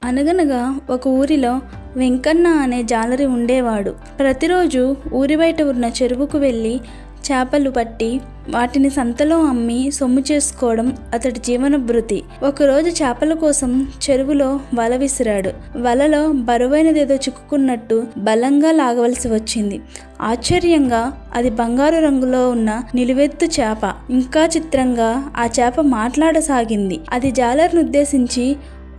అనగనగా ఒక ఊరిలో వెంకన్న అనే జాలరి ఉండేవాడు. ప్రతిరోజు ఊరి బయట ఉన్న చెరువుకు వెళ్ళి చేపలు పట్టి వాటిని సంతలో అమ్మి సొమ్ము చేసుకోవడం అతడి జీవనభృతి. ఒకరోజు చేపల కోసం చెరువులో వల విసిరాడు. వలలో బరువైనదేదో చిక్కుకున్నట్టు బలంగా లాగవలసి వచ్చింది. ఆశ్చర్యంగా అది బంగారు రంగులో ఉన్న నిలువెత్తు చేప. ఇంకా చిత్రంగా ఆ చేప మాట్లాడసాగింది. అది జాలరిని ఉద్దేశించి,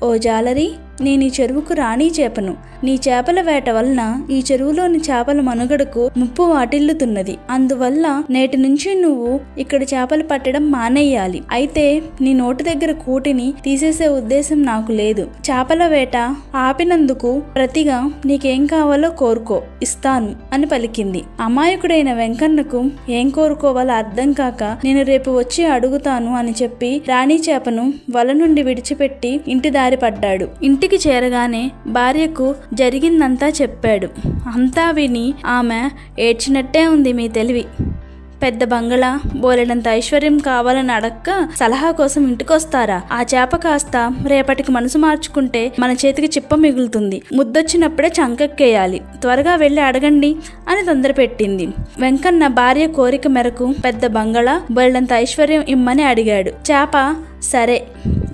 ఓ జాలరి, నేను ఈ చెరువుకు రాణి చేపను. నీ చేపల వేట వలన ఈ చెరువులోని చేపల మనుగడకు ముప్పు వాటిల్లుతున్నది. అందువల్ల నేటి నుంచి నువ్వు ఇక్కడ చేపలు పట్టడం మానేయాలి. అయితే నీ నోటి దగ్గర కూటిని తీసేసే ఉద్దేశం నాకు లేదు. చేపల వేట ఆపినందుకు ప్రతిగా నీకేం కావాలో కోరుకో, ఇస్తాను అని పలికింది. అమాయకుడైన వెంకన్నకు ఏం కోరుకోవాలో అర్థం కాక, నేను రేపు వచ్చి అడుగుతాను అని చెప్పి రాణి చేపను వల నుండి విడిచిపెట్టి ఇంటి దారి పడ్డాడు. ఇంటికి చేరగానే భార్యకు జరిగిందంతా చెప్పాడు. అంతా విని ఆమె ఏడ్చినట్టే ఉంది. మీ తెలివి, పెద్ద బంగళా, బోలెడంత ఐశ్వర్యం కావాలని అడక్క సలహా కోసం ఇంటికొస్తారా? ఆ చేప కాస్త రేపటికి మనసు మార్చుకుంటే మన చేతికి చిప్ప మిగులుతుంది. ముద్దొచ్చినప్పుడే చంకెక్కేయాలి. త్వరగా వెళ్ళి అడగండి అని తొందర పెట్టింది. వెంకన్న భార్య కోరిక మేరకు పెద్ద బంగళా, బోలెడంత ఐశ్వర్యం ఇమ్మని అడిగాడు. చేప, సరే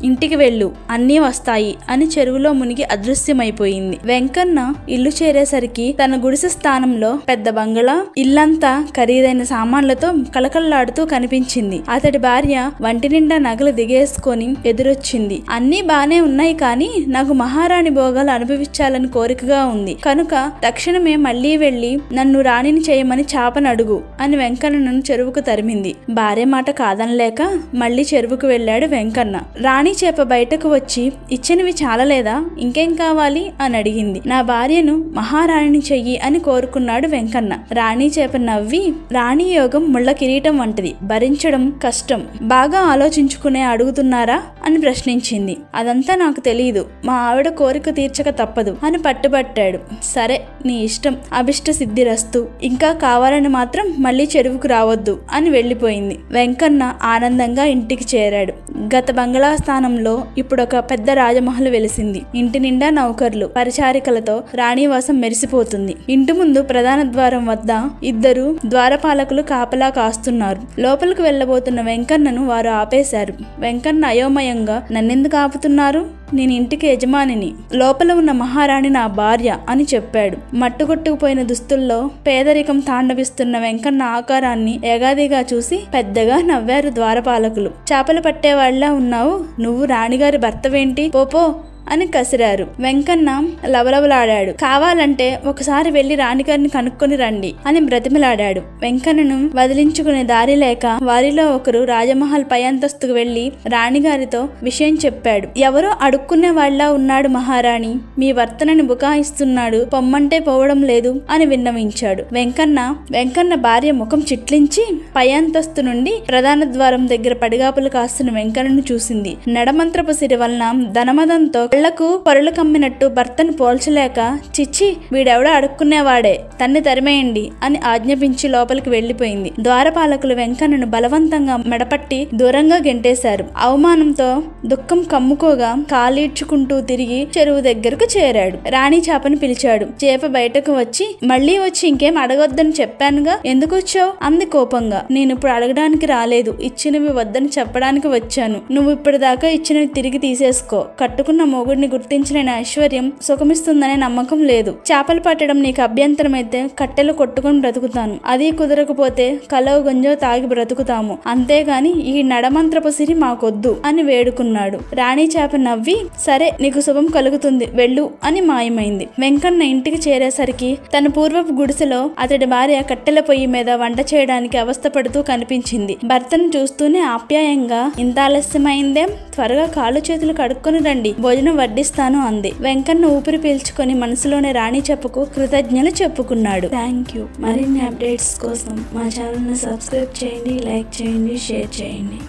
ఇంటికి వెళ్ళు, అన్నీ వస్తాయి అని చెరువులో మునిగి అదృశ్యమైపోయింది. వెంకన్న ఇల్లు చేరేసరికి తన గుడిసె స్థానంలో పెద్ద బంగళా, ఇల్లంతా ఖరీదైన సామాన్లతో కళకళలాడుతూ కనిపించింది. అతడి భార్య వంటి నిండా నగలు దిగేసుకొని ఎదురొచ్చింది. అన్నీ బానే ఉన్నాయి, కానీ నాకు మహారాణి భోగాలు అనుభవించాలని కోరికగా ఉంది. కనుక తక్షణమే మళ్లీ వెళ్లి నన్ను రాణిని చేయమని చేపను అడుగు అని వెంకన్నను చెరువుకు తరిమింది. భార్య మాట కాదనలేక మళ్లీ చెరువుకు వెళ్ళాడు వెంకన్న. రాణి చేప బయటకు వచ్చి, ఇచ్చినవి చాలలేదా, ఇంకేం కావాలి అని అడిగింది. నా భార్యను మహారాణిని చెయ్యి అని కోరుకున్నాడు వెంకన్న. రాణి చేప నవ్వి, రాణి యోగం ముళ్ళ కిరీటం వంటిది, భరించడం కష్టం. బాగా ఆలోచించుకునే అడుగుతున్నారా అని ప్రశ్నించింది. అదంతా నాకు తెలియదు, మా ఆవిడ కోరిక తీర్చక తప్పదు అని పట్టుబట్టాడు. సరే నీ ఇష్టం, అభిష్ట సిద్ధిరస్తు, ఇంకా కావాలని మాత్రం మళ్ళీ చెరువుకు రావద్దు అని వెళ్లిపోయింది. వెంకన్న ఆనందంగా ఇంటికి చేరాడు. గత బంగళా స్థానంలో ఇప్పుడొక పెద్ద రాజమహల్ వెలిసింది. ఇంటి నిండా నౌకర్లు, పరిచారికలతో రాణివాసం మెరిసిపోతుంది. ఇంటి ముందు ప్రధాన ద్వారం వద్ద ఇద్దరు ద్వారపాలకులు కాపలా కాస్తున్నారు. లోపలికి వెళ్లబోతున్న వెంకన్నను వారు ఆపేశారు. వెంకన్న అయోమయంగా, నన్నెందుకు ఆపుతున్నారు? నేను ఇంటికి యజమానిని, లోపల ఉన్న మహారాణి నా భార్య అని చెప్పాడు. మట్టుకొట్టుకుపోయిన దుస్తుల్లో పేదరికం తాండవిస్తున్న వెంకన్న ఆకారాన్ని ఎగాదిగా చూసి పెద్దగా నవ్వారు ద్వారపాలకులు. చేపలు పట్టేవాళ్లా ఉన్నావు, నువ్వు రాణిగారి భర్తవేంటి, పోపో అని కసిరారు. వెంకన్న లవలవలాడాడు. కావాలంటే ఒకసారి వెళ్లి రాణిగారిని కనుక్కొని రండి అని బ్రతిమలాడాడు. వెంకన్నను వదిలించుకునే దారి లేక వారిలో ఒకరు రాజమహల్ పై అంతస్తుకు వెళ్లి రాణిగారితో విషయం చెప్పాడు. ఎవరో అడుక్కునే వాళ్ళ ఉన్నాడు మహారాణి, మీ భర్తనని బుకాయిస్తున్నాడు, పొమ్మంటే పోవడం లేదు అని విన్నవించాడు. వెంకన్న భార్య ముఖం చిట్లించి పై అంతస్తు నుండి ప్రధాన ద్వారం దగ్గర పడిగాపులు కాస్తున్న వెంకన్నను చూసింది. నడమంత్రపు సిరి వలన ధనమదంతో కళ్లకు పొరలు కమ్మినట్టు భర్తను పోల్చలేక, చిచ్చి వీడెవడో అడుక్కునేవాడే, తన్ని తరిమేయండి అని ఆజ్ఞాపించి లోపలికి వెళ్లిపోయింది. ద్వారపాలకులు వెంకన్నను బలవంతంగా మెడపట్టి దూరంగా గెంటేశారు. అవమానంతో దుఃఖం కమ్ముకోగా కాలీడ్చుకుంటూ తిరిగి చెరువు దగ్గరకు చేరాడు. రాణి చేపను పిలిచాడు. చేప బయటకు వచ్చి, మళ్లీ వచ్చి ఇంకేం అడగొద్దని చెప్పానుగా, ఎందుకు వచ్చావు అంది కోపంగా. నేను ఇప్పుడు అడగడానికి రాలేదు, ఇచ్చినవి వద్దని చెప్పడానికి వచ్చాను. నువ్వు ఇప్పటిదాకా ఇచ్చినవి తిరిగి తీసేసుకో. కట్టుకున్న మొగుడిని గుర్తించిన ఐశ్వర్యం సుఖమిస్తుందనే నమ్మకం లేదు. చేపలు పట్టడం నీకు అభ్యంతరమైతే కట్టెలు కొట్టుకుని బ్రతుకుతాను, అది కుదరకపోతే కలవు గంజో తాగి బ్రతుకుతాము, అంతేగాని ఈ నడమంత్రపు సిరి మాకొద్దు అని వేడుకున్నాడు. రాణి చేప నవ్వి, సరే నీకు శుభం కలుగుతుంది, వెళ్ళు అని మాయమైంది. వెంకన్న ఇంటికి చేరేసరికి తన పూర్వపు గుడిసెలో అతడి భార్య కట్టెల పొయ్యి మీద వంట చేయడానికి అవస్థపడుతూ కనిపించింది. భర్తను చూస్తూనే ఆప్యాయంగా, ఇంత ఆలస్యమైందేం, త్వరగా కాళ్ళు చేతులు కడుక్కొని రండి, భోజనం వడ్డిస్తాను అంది. వెంకన్న ఊపిరి పీల్చుకొని మనసులోనే రాణి చెప్పకు కృతజ్ఞతలు చెప్పుకున్నాడు. Thank you. మరిన్ని అప్డేట్స్ కోసం మా ఛానల్ ని సబ్స్క్రైబ్ చేయండి, లైక్ చేయండి, షేర్ చేయండి.